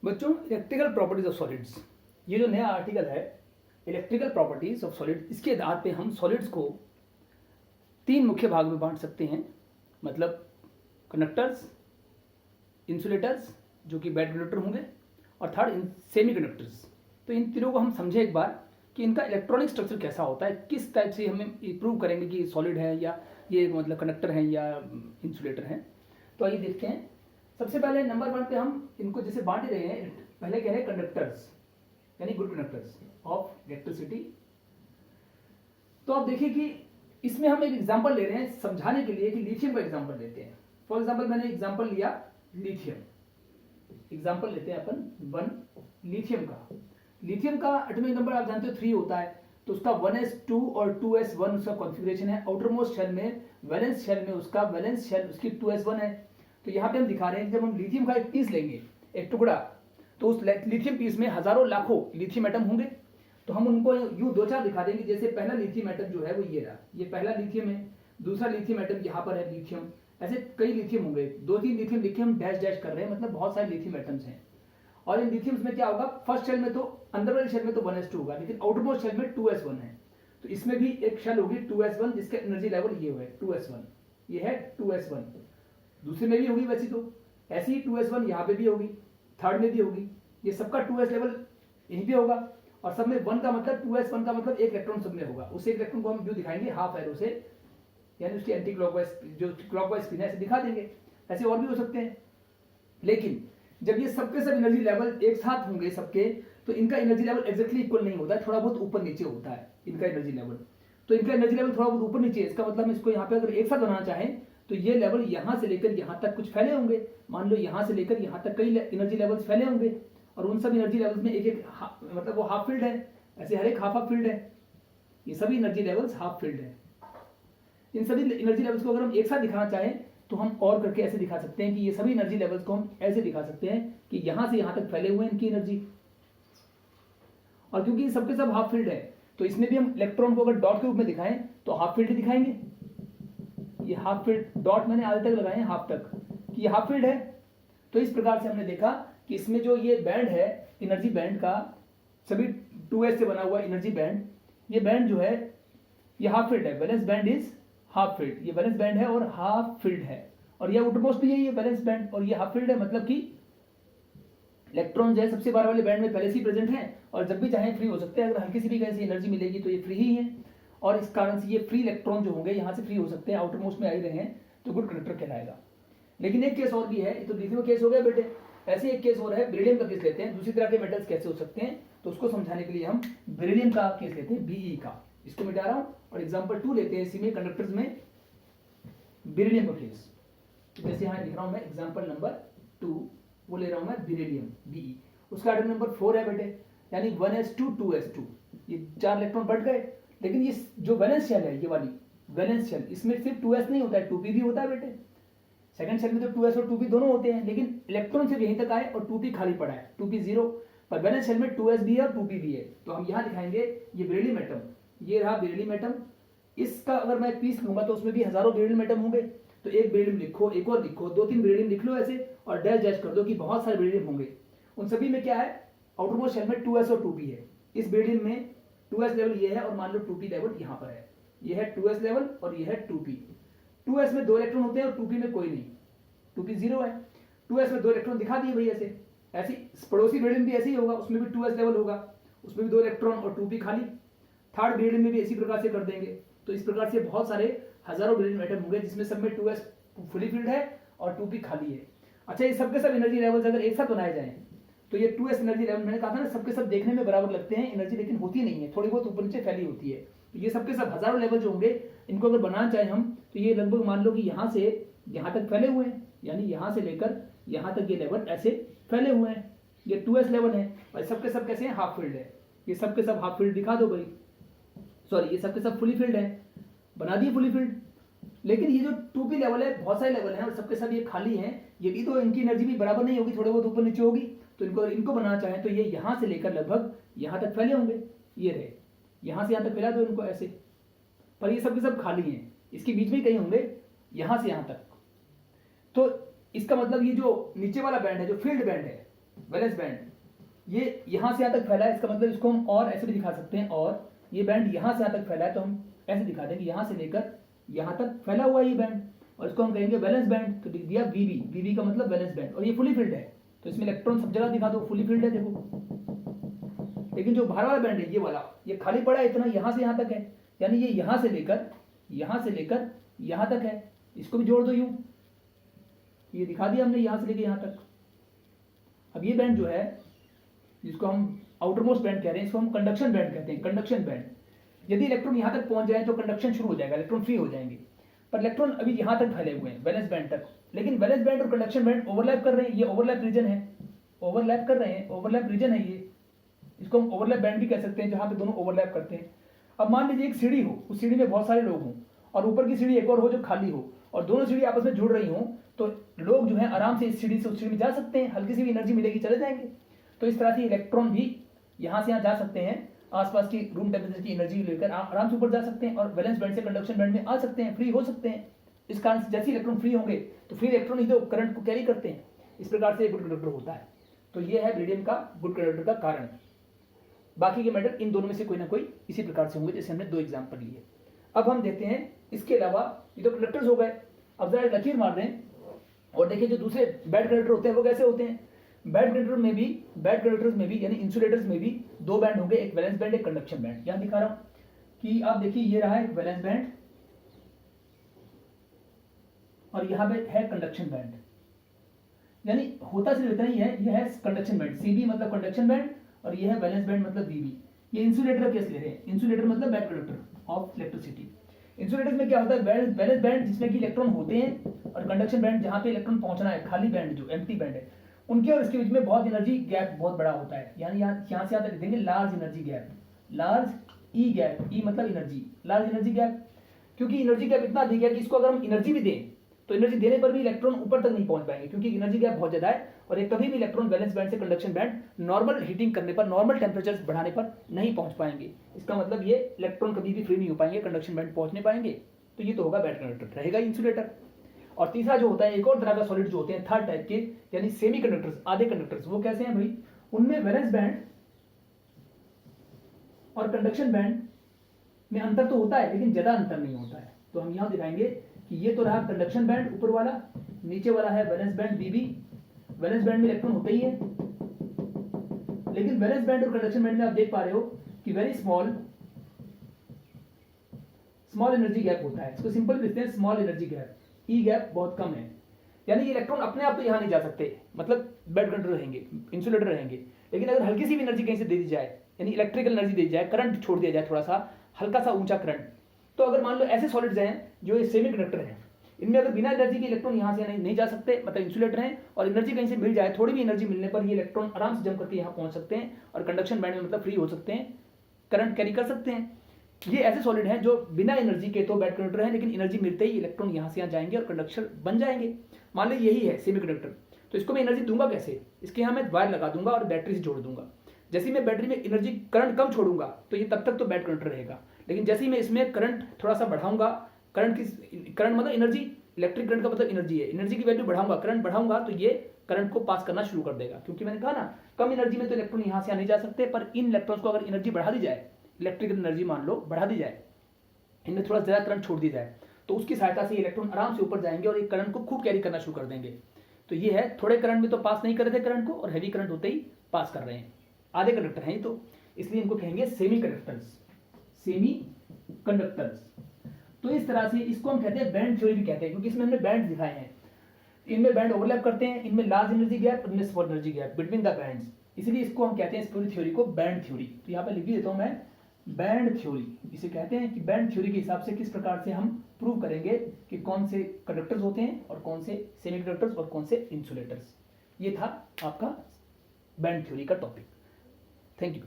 बच्चों, electrical properties of solids, ये जो नया आर्टिकल है इलेक्ट्रिकल प्रॉपर्टीज ऑफ सॉलिड, इसके आधार पे हम सॉलिड्स को तीन मुख्य भाग में बांट सकते हैं। मतलब कंडक्टर्स, इंसुलेटर्स जो कि बैड कंडक्टर होंगे, और थर्ड सेमी कंडक्टर्स। तो इन तीनों को हम समझें एक बार कि इनका इलेक्ट्रॉनिक स्ट्रक्चर कैसा होता है, किस टाइप से हमें प्रूव करेंगे कि सॉलिड है या ये मतलब कंडक्टर हैं या इंसुलेटर हैं। तो आइए देखते हैं। सबसे पहले नंबर 1 पे हम इनको जैसे बांट रहे हैं, पहले कह रहे हैं कंडक्टर्स यानी गुड कंडक्टर्स ऑफ इलेक्ट्रिसिटी। तो आप देखिए कि इसमें हम एक एग्जांपल ले रहे हैं समझाने के लिए कि लिथियम का एग्जांपल लेते हैं। फॉर एग्जांपल मैंने एग्जांपल लिया लिथियम, एग्जांपल लेते हैं अपन 1 लिथियम का एटॉमिक नंबर आप जानते हो 3 होता है। तो उसका 1s2 और 2s1 उसका कॉन्फ़िगरेशन है। आउटरमोस्ट शेल में वैलेंस शेल में उसका वैलेंस शेल उसकी 2s1 है। तो यहाँ पे हम दिखा रहे हैं कि जब हम लिथियम का एक पीस लेंगे, एक टुकड़ा, तो उस लिथियम पीस में हजारों लाखों लिथियम एटम होंगे। तो हम उनको यूं 2-4 दिखा देंगे। जैसे पहला लिथियम एटम जो है वो ये रहा, ये पहला लिथियम है। दूसरा लिथियम एटम यहाँ पर है लिथियम। ऐसे कई लिथियम होंगे, 2-3 लिथियम लिखे हम डैश डैश कर रहे हैं, मतलब बहुत सारे लिथियम एटम्स हैं। और इन लिथियम्स में क्या होगा, फर्स्ट शेल में तो अंदर वाले शेल में तो 1s2 होगा, लेकिन आउटरमोस्ट शेल में 2s1 है। तो इसमें भी एक शेल होगी 2s1 जिसका एनर्जी लेवल ये है 2s1, ये है 2s1। दूसरे में भी होगी वैसी, तो ऐसी ही 2s1 यहाँ पे भी होगी, थर्ड में भी होगी। ये सबका 2s लेवल यहीं पे होगा। और सब में 1 का मतलब 2s1 का मतलब एक इलेक्ट्रॉन सब में होगा। उस एक इलेक्ट्रॉन को हम जो दिखाएंगे हाफ एरो से, यानी उसकी एंटी क्लॉकवाइज जो क्लॉकवाइज स्पिन है ऐसे दिखा देंगे। ऐसे और भी हो सकते हैं। लेकिन जब ये सबके सब एनर्जी लेवल एक साथ होंगे सबके, तो इनका एनर्जी लेवल एग्जैक्टली इक्वल नहीं होता है, थोड़ा बहुत ऊपर नीचे होता है इनका एनर्जी लेवल। तो इनका एनर्जी लेवल थोड़ा बहुत ऊपर नीचे है। इसका मतलब इसको यहाँ पे अगर एक साथ बनाना चाहें तो ये लेवल यहाँ से लेकर यहाँ तक कुछ फैले होंगे। मान लो यहाँ से लेकर यहाँ तक कई एनर्जी लेवल्स फैले होंगे, और उन सब एनर्जी लेवल्स में एक एक मतलब वो हाफ फील्ड है। ऐसे हर एक हाफ फील्ड है। ये सभी एनर्जी लेवल्स हाफ फील्ड है। इन सभी एनर्जी लेवल्स को अगर हम एक साथ दिखाना चाहें तो हम और करके ऐसे दिखा सकते हैं कि ये सभी एनर्जी लेवल्स को हम ऐसे दिखा सकते हैं कि यहां से यहां तक फैले हुए हैं इनकी एनर्जी। और क्योंकि सबके सब हाफ फील्ड है, तो इसमें भी हम इलेक्ट्रॉन को अगर डॉट के रूप में दिखाएं तो हाफ फील्ड दिखाएंगे। ये हाफ फील्ड डॉट मैंने आधे तक लगाए हैं, हाफ तक, कि ये हाफ फील्ड है। तो इस प्रकार से हमने देखा कि इसमें जो ये बैंड है एनर्जी बैंड का, सभी 2s से बना हुआ एनर्जी बैंड, ये बैंड जो है ये हाफ फील्ड है। Valence band is half field, ये वैलेंस बैंड है और हाफ फील्ड है। और ये आउटरमोस्ट भी यही है वैलेंस बैंड, और ये हाफ फील्ड है। मतलब कि इलेक्ट्रॉन जो है सबसे बाहर वाले बैंड में पहले से ही प्रेजेंट है, और जब भी चाहे फ्री हो सकते हैं। अगर हल्की सी भी कैसी एनर्जी मिलेगी तो ये फ्री ही है, और इस कारण से ये फ्री इलेक्ट्रॉन जो होंगे यहाँ से फ्री हो सकते हैं, आउटरमोस्ट में आ ही रहे हैं, तो गुड कंडक्टर कहलाएगा। लेकिन एक केस और भी है, तो लिथियम केस हो गया बेटे। ऐसे एक केस और है, बेरिलियम का केस लेते हैं। दूसरी तरह के मेटल्स कैसे हो सकते हैं, तो उसको समझाने के लिए हम बेरिलियम का केस लेते हैं, बीई का। इसको मिटा रहा हूँ और एग्जाम्पल 2 लेते हैं इसी में, कंडक्टर्स में बेरिलियम का केस। जैसे यहाँ लिख रहा हूँ मैं एग्जाम्पल नंबर 2, वो ले रहा हूँ मैं बेरिलियम बीई। उसका आइटम नंबर 4 है बेटे, यानी 1s2 2s2। ये 4 इलेक्ट्रॉन बढ़ गए, लेकिन ये जो वैलेंस शेल है, ये वाली वैलेंस शेल, इसमें सिर्फ 2s नहीं होता है, 2p भी होता है बेटे। सेकंड शेल में तो 2s और 2p दोनों होते हैं, लेकिन इलेक्ट्रॉन सिर्फ यहीं तक आए और 2p खाली पड़ा है, 2p 0। पर वैलेंस शेल में 2s भी है और 2p भी है। तो हम यहाँ दिखाएंगे ये बेरिलियम एटम, ये रहा बेरिलियम एटम। इसका अगर मैं पीस लूंगा तो उसमें भी हजारों बेरिलियम एटम होंगे। तो एक बेरिलियम लिखो, एक और लिखो, 2-3 बेरिलियम लिख लो ऐसे, और डैश डैश कर दो कि बहुत सारे बेरिलियम होंगे। उन सभी में क्या है, आउटरमोस्ट शेल में 2s और 2p है। इस बेरिलियम में 2s लेवल ये है, और मान लो 2p लेवल यहाँ पर है। ये है 2s लेवल और ये है 2p। 2s में 2 इलेक्ट्रॉन होते हैं और 2p में कोई नहीं, 2p 0 है। 2s में 2 इलेक्ट्रॉन दिखा दिए भाई ऐसे। ऐसी पड़ोसी बेरिलियम भी ऐसे ही होगा, उसमें भी 2s लेवल होगा, उसमें भी 2 इलेक्ट्रॉन और 2p खाली। थर्ड बेरिलियम में भी इसी प्रकार से कर देंगे। तो इस प्रकार से बहुत सारे हजारों बेरिलियम एटम होंगे जिसमें सब में 2s फुली फिल्ड है और 2p खाली है। अच्छा, ये सबके सब एनर्जी लेवल्स अगर एक साथ बनाए जाएं तो ये 2s एनर्जी लेवल, मैंने कहा था ना, सबके सब देखने में बराबर लगते हैं एनर्जी, लेकिन होती नहीं है, थोड़ी बहुत ऊपर नीचे फैली होती है। तो ये सबके सब हजारों लेवल जो होंगे, इनको अगर बनाना चाहें हम, तो ये लगभग मान लो कि यहाँ से यहाँ तक फैले हुए हैं, यानी यहाँ से लेकर यहाँ तक ये लेवल ऐसे फैले हुए हैं। ये 2s लेवल है, और सबके सब कैसे हैं, हाफ फील्ड है। ये सबके सब हाफ फील्ड दिखा दो भाई, सॉरी ये सबके सब फुली फील्ड है, बना दिए फुली फील्ड। लेकिन ये जो 2p लेवल है, बहुत सारे लेवल हैं और सबके सब ये खाली हैं, ये भी तो इनकी एनर्जी भी बराबर नहीं होगी, थोड़े बहुत ऊपर नीचे होगी। तो इनको बनाना चाहें तो ये यहाँ से लेकर लगभग यहाँ तक फैले होंगे। ये रहे, यहाँ से यहाँ तक फैला दो इनको ऐसे, पर ये सबके सब खाली हैं, इसके बीच में ही कहीं होंगे, यहाँ से यहाँ तक। तो इसका मतलब ये जो नीचे वाला बैंड है, जो फील्ड बैंड है, वैलेंस बैंड ये यहां से यहां तक फैला है, इसका मतलब इसको हम और ऐसे भी दिखा सकते हैं, और ये बैंड यहां से यहां तक फैला है तो हम ऐसे दिखा देंगे, यहां से लेकर यहां तक फैला हुआ है ये बैंड, और इसको हम कहेंगे वैलेंस बैंड। तो लिख दिया वीबी, वीबी का मतलब वैलेंस बैंड, और ये फुली फिल्ड है तो इसमें इलेक्ट्रॉन सब जगह दिखा दो, फुली फिल्ड है देखो। लेकिन जो बाहर वाला बैंड है ये वाला, ये खाली पड़ा है इतना, यहां से यहां तक है, यानी ये यहां से लेकर यहां तक है, इसको भी जोड़ दो यूं, ये दिखा दिया हमने यहां से लेकर यहां तक। अब ये बैंड जो है जिसको हम आउटर मोस्ट बैंड कह रहे हैं, इसको हम कंडक्शन बैंड कहते हैं, कंडक्शन बैंड। यदि इलेक्ट्रॉन यहां तक पहुंच जाए तो कंडक्शन शुरू हो जाएगा, इलेक्ट्रॉन फ्री हो जाएंगे, पर इलेक्ट्रॉन अभी यहां तक फैले हुए हैं वैलेंस बैंड तक। लेकिन वैलेंस बैंड और कंडक्शन बैंड ओवरलैप कर रहे हैं, ये ओवरलैप रीजन है, ओवरलैप कर रहे हैं, ओवरलैप रीजन है ये, इसको हम ओवरलैप बैंड भी कह सकते हैं जहां पे दोनों ओवरलैप करते हैं। अब मान लीजिए एक सीढ़ी हो, उस सीढ़ी में बहुत सारे लोग हों, और ऊपर की सीढ़ी एक और हो जो खाली हो, और दोनों सीढ़ी आपस में जुड़ रही हो, तो लोग जो है आराम से इस सीढ़ी से उस सीढ़ी में जा सकते हैं, हल्की सी भी एनर्जी मिलेगी चले जाएंगे। तो इस तरह से इलेक्ट्रॉन भी यहां से यहां जा सकते हैं, आसपास की रूम टेम्परेचर की एनर्जी लेकर आराम से ऊपर जा सकते हैं, और वैलेंस बैंड से कंडक्शन बैंड में आ सकते हैं, फ्री हो सकते हैं। इस कारण से जैसे इलेक्ट्रॉन फ्री होंगे तो फ्री इलेक्ट्रॉन ही तो करंट को कैरी करते हैं, इस प्रकार से गुड कंडक्टर होता है। तो ये है बेरिलियम का गुड कंडक्टर का कारण। बाकी के मेटल इन दोनों में से कोई ना कोई इसी प्रकार से होंगे, जैसे हमने दो एग्जाम्पल लिए। अब हम देखते हैं इसके अलावा, ये तो कंडक्टर्स हो गए, अब जरा लकीर मार दें और देखिए जो दूसरे बैड कंडक्टर होते हैं वो कैसे होते हैं। बैड कंडक्टर्स में भी यानी इंसुलेटर्स में भी दो बैंड होंगे, एक वैलेंस बैंड, एक कंडक्शन बैंड। यहां दिखा रहा हूं कि आप देखिए ये रहा एक वैलेंस बैंड और यहां पे है कंडक्शन बैंड, यानी होता सिर्फ इतना ही है, ये है कंडक्शन बैंड, सीबी मतलब कंडक्शन बैंड, और ये है वैलेंस बैंड मतलब वीबी। ये इंसुलेटर केस ले रहे हैं, इंसुलेटर मतलब bad conductor of electricity. Insulator में क्या होता है, वैलेंस बैंड जिसमें कि इलेक्ट्रॉन होते हैं, और कंडक्शन बैंड जहां पे इलेक्ट्रॉन पहुंचना है, खाली बैंड जो एम्प्टी बैंड है, उनके और इसके बीच में बहुत एनर्जी गैप बहुत बड़ा होता है, यानी यहां से यहां तक देंगे लार्ज एनर्जी गैप, लार्ज ई गैप, ई मतलब एनर्जी, लार्ज एनर्जी गैप। क्योंकि एनर्जी गैप इतना अधिक है कि इसको अगर हम एनर्जी भी दें तो एनर्जी देने पर भी इलेक्ट्रॉन ऊपर तक नहीं पहुंच पाएंगे, क्योंकि एनर्जी गैप बहुत ज्यादा है, और एक कभी भी इलेक्ट्रॉन वैलेंस बैंड से कंडक्शन बैंड नॉर्मल हीटिंग करने पर, नॉर्मल टेम्परेचर बढ़ाने पर नहीं पहुंच पाएंगे। इसका मतलब ये इलेक्ट्रॉन कभी भी फ्री नहीं हो पाएंगे, कंडक्शन बैंड पहुंच नहीं पाएंगे। तो ये तो होगा बैड कंडक्टर, रहेगा इंसुलेटर। और तीसरा जो होता है, एक और तरह का सॉलिड जो होते हैं थर्ड टाइप के, यानी सेमी कंडक्टर्स, आधे कंडक्टर्स, वो कैसे हैं भाई, उनमें वैलेंस बैंड और कंडक्शन बैंड में अंतर तो होता है लेकिन ज्यादा अंतर नहीं होता है। तो हम यहां दिखाएंगे कि ये तो रहा कंडक्शन बैंड ऊपर वाला, नीचे वाला है वैलेंस बैंड बीबी। वैलेंस बैंड में इलेक्ट्रॉन होते ही है, लेकिन वैलेंस बैंड और कंडक्शन बैंड में आप देख पा रहे हो कि वेरी स्मॉल एनर्जी गैप होता है। इसको सिंपल लिखते हैं स्मॉल एनर्जी गैप, ई गैप बहुत कम है, यानी ये इलेक्ट्रॉन अपने आप तो यहां नहीं जा सकते, मतलब बैड कंडक्टर रहेंगे, इंसुलेटर रहेंगे। लेकिन अगर हल्की सी भी एनर्जी कहीं से दे दी जाए, यानी इलेक्ट्रिकल एनर्जी दी जाए, करंट छोड़ दिया जाए, थोड़ा सा हल्का सा ऊंचा करंट, तो अगर मान लो ऐसे सॉलिड्स हैं जो ये सेमी कंडक्टर हैं, इनमें अगर बिना एनर्जी के इलेक्ट्रॉन यहां से नहीं जा सकते, मतलब इंसुलेटर हैं, और एनर्जी कहीं से मिल जाए, थोड़ी भी एनर्जी मिलने पर ये इलेक्ट्रॉन आराम से जम करके यहां पहुंच सकते हैं, और कंडक्शन बैंड में मतलब फ्री हो सकते हैं, करंट कैरी कर सकते हैं। ये ऐसे सॉलिड हैं जो बिना एनर्जी के तो बैड कंडक्टर हैं, लेकिन एनर्जी मिलते ही इलेक्ट्रॉन यहां से यहां जाएंगे और कंडक्शन बन जाएंगे। मान लो यही है सेमी कंडक्टर, तो इसको मैं एनर्जी दूंगा कैसे, इसके यहां मैं वायर लगा दूंगा और बैटरी से जोड़ दूंगा। जैसे ही मैं बैटरी में एनर्जी करंट कम छोड़ूंगा तो ये तब तक तो बैड कंडक्टर रहेगा, लेकिन जैसे ही मैं इसमें करंट थोड़ा सा बढ़ाऊंगा, करंट मतलब एनर्जी, इलेक्ट्रिक करंट का मतलब एनर्जी है, एनर्जी की वैल्यू बढ़ाऊंगा, करंट बढ़ाऊंगा, तो ये करंट को पास करना शुरू कर देगा। क्योंकि मैंने कहा ना कम एनर्जी में तो इलेक्ट्रॉन यहां से नहीं जा सकते, पर इन इलेक्ट्रॉन्स को अगर एनर्जी बढ़ा दी जाए, इलेक्ट्रिकल एनर्जी मान लो बढ़ा दी जाए, इनमें थोड़ा ज्यादा करंट छोड़ दी जाए, तो उसकी सहायता से इलेक्ट्रॉन आराम से ऊपर जाएंगे और एक करंट को खूब कैरी करना शुरू कर देंगे। तो ये है, थोड़े करंट में तो पास नहीं कर रहे थे करंट को, और हैवी करंट होते ही पास कर रहे हैं। आधे कंडक्टर हैं तो इसलिए इनको कहेंगे सेमी कंडक्टर्स, सेमी कंडक्टर्स। तो इस तरह से इसको हम कहते हैं बैंड थ्योरी भी कहते हैं, क्योंकि इसमें हमने बैंड दिखाए हैं, इनमें बैंड ओवरलैप करते हैं, इनमें लार्ज एनर्जी गैप, इनमें small energy gap between the bands, इसलिए इसको हम कहते हैं इस पूरी थ्योरी को बैंड थ्योरी। तो यहाँ पे लिख देता हूं मैं बैंड थ्योरी, इसे कहते हैं कि बैंड थ्योरी के हिसाब से किस प्रकार से हम प्रूव करेंगे कि कौन से कंडक्टर्स होते हैं और कौन से सेमी कंडक्टर्स और कौन से इंसुलेटर्स। ये था आपका बैंड थ्योरी का टॉपिक। Thank you.